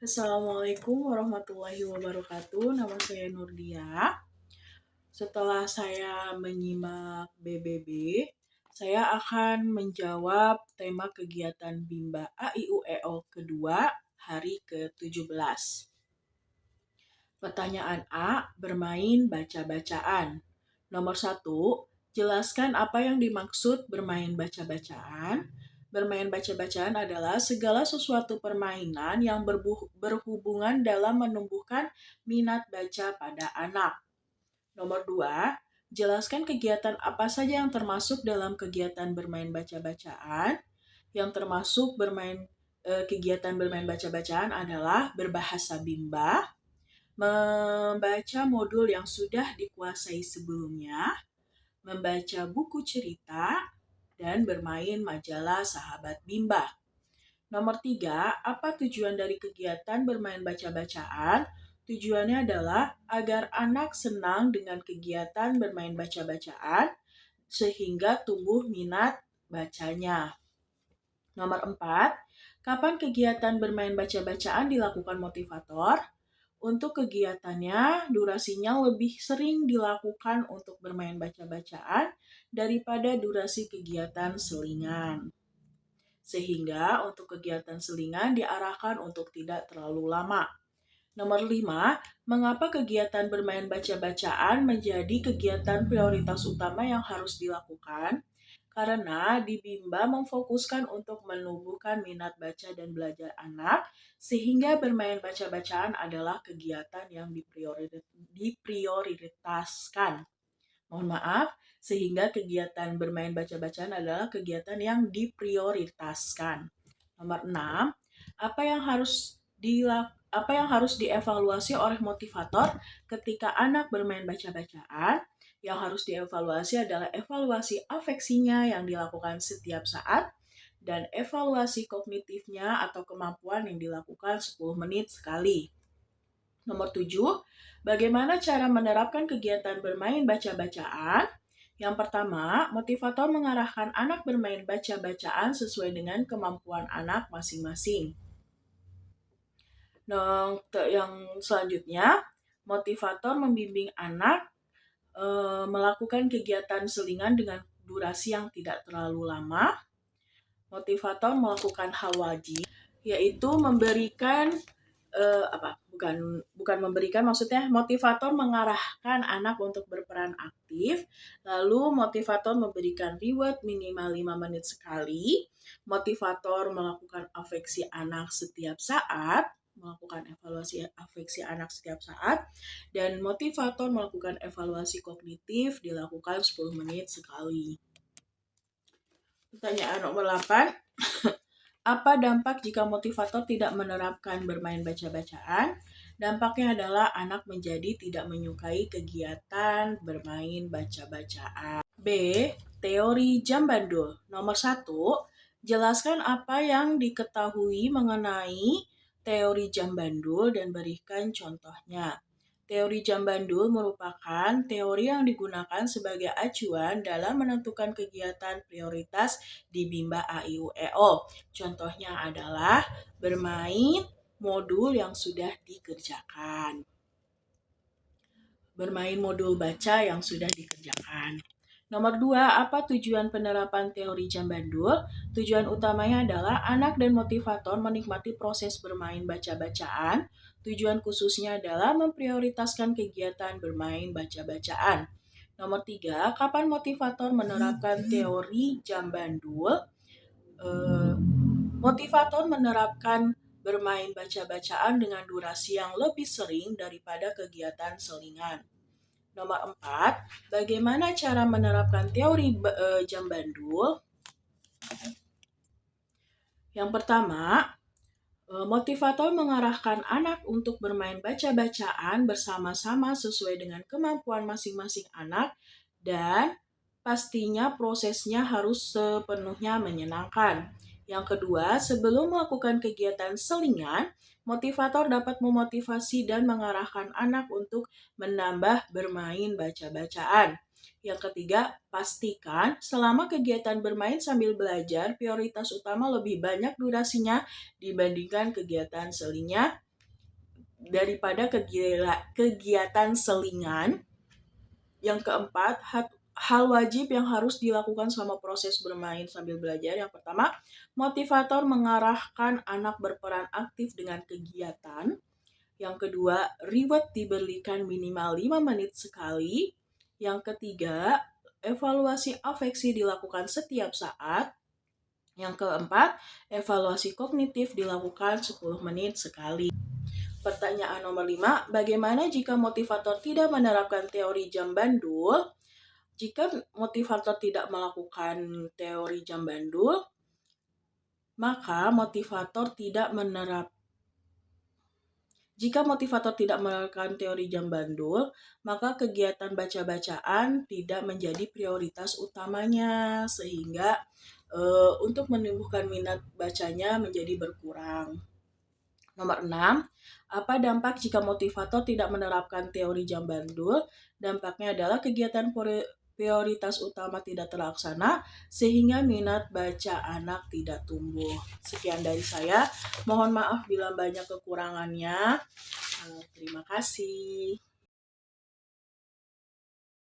Assalamualaikum warahmatullahi wabarakatuh. Nama saya Nurdia. Setelah saya menyimak BBB, saya akan menjawab tema kegiatan Bimba A.I.U.E.O kedua hari ke-17. Pertanyaan A, bermain baca-bacaan. Nomor 1, jelaskan apa yang dimaksud bermain baca-bacaan. Bermain baca-bacaan adalah segala sesuatu permainan yang berhubungan dalam menumbuhkan minat baca pada anak. Nomor 2, jelaskan kegiatan apa saja yang termasuk dalam kegiatan bermain baca-bacaan. Yang termasuk kegiatan bermain baca-bacaan adalah berbahasa Bimba, membaca modul yang sudah dikuasai sebelumnya, membaca buku cerita, dan bermain majalah Sahabat Bimba. Nomor 3, apa tujuan dari kegiatan bermain baca-bacaan? Tujuannya adalah agar anak senang dengan kegiatan bermain baca-bacaan sehingga tumbuh minat bacanya. Nomor 4, kapan kegiatan bermain baca-bacaan dilakukan motivator? Untuk kegiatannya, durasinya lebih sering dilakukan untuk bermain baca-bacaan daripada durasi kegiatan selingan. Sehingga untuk kegiatan selingan diarahkan untuk tidak terlalu lama. Nomor 5, mengapa kegiatan bermain baca-bacaan menjadi kegiatan prioritas utama yang harus dilakukan? Karena di Bimba memfokuskan untuk menumbuhkan minat baca dan belajar anak, sehingga bermain baca-bacaan adalah kegiatan yang diprioritaskan. Mohon maaf, sehingga kegiatan bermain baca-bacaan adalah kegiatan yang diprioritaskan. Nomor 6, apa yang harus dievaluasi oleh motivator ketika anak bermain baca-bacaan? Yang harus dievaluasi adalah evaluasi afeksinya yang dilakukan setiap saat dan evaluasi kognitifnya atau kemampuan yang dilakukan 10 menit sekali. Nomor 7, bagaimana cara menerapkan kegiatan bermain baca-bacaan? Yang pertama, motivator mengarahkan anak bermain baca-bacaan sesuai dengan kemampuan anak masing-masing. Yang selanjutnya, motivator membimbing anak melakukan kegiatan selingan dengan durasi yang tidak terlalu lama. Motivator melakukan hal wajib, yaitu memberikan maksudnya motivator mengarahkan anak untuk berperan aktif, lalu motivator memberikan reward minimal 5 menit sekali, motivator melakukan afeksi anak setiap saat, melakukan evaluasi afeksi anak setiap saat, dan motivator melakukan evaluasi kognitif dilakukan 10 menit sekali. Pertanyaan nomor 8, apa dampak jika motivator tidak menerapkan bermain baca-bacaan? Dampaknya adalah anak menjadi tidak menyukai kegiatan bermain baca-bacaan. B, teori jam bandul. Nomor 1, jelaskan apa yang diketahui mengenai teori jam bandul dan berikan contohnya. Teori jam bandul merupakan teori yang digunakan sebagai acuan dalam menentukan kegiatan prioritas di Bimba A.I.U.E.O. Contohnya adalah bermain modul yang sudah dikerjakan. Bermain modul baca yang sudah dikerjakan. Nomor 2, apa tujuan penerapan teori jam bandul? Tujuan utamanya adalah anak dan motivator menikmati proses bermain baca-bacaan. Tujuan khususnya adalah memprioritaskan kegiatan bermain baca-bacaan. Nomor 3, kapan motivator menerapkan teori jam bandul? Motivator menerapkan bermain baca-bacaan dengan durasi yang lebih sering daripada kegiatan selingan. Nomor 4, bagaimana cara menerapkan teori jam bandul? Yang pertama, motivator mengarahkan anak untuk bermain baca-bacaan bersama-sama sesuai dengan kemampuan masing-masing anak dan pastinya prosesnya harus sepenuhnya menyenangkan. Yang kedua, sebelum melakukan kegiatan selingan, motivator dapat memotivasi dan mengarahkan anak untuk menambah bermain baca-bacaan. Yang ketiga, pastikan selama kegiatan bermain sambil belajar, prioritas utama lebih banyak durasinya dibandingkan kegiatan selingan. daripada kegiatan selingan. Yang keempat, hal wajib yang harus dilakukan selama proses bermain sambil belajar. Yang pertama, motivator mengarahkan anak berperan aktif dengan kegiatan. Yang kedua, reward diberikan minimal 5 menit sekali. Yang ketiga, evaluasi afeksi dilakukan setiap saat. Yang keempat, evaluasi kognitif dilakukan 10 menit sekali. Pertanyaan nomor 5, bagaimana jika motivator tidak menerapkan teori jam bandul? Jika motivator tidak melakukan teori jam bandul, maka jika motivator tidak melakukan teori jam bandul, maka kegiatan baca-bacaan tidak menjadi prioritas utamanya, sehingga untuk menumbuhkan minat bacanya menjadi berkurang. Nomor 6, apa dampak jika motivator tidak menerapkan teori jam bandul? Dampaknya adalah kegiatan prioritas utama tidak terlaksana, sehingga minat baca anak tidak tumbuh. Sekian dari saya. Mohon maaf bila banyak kekurangannya. Terima kasih.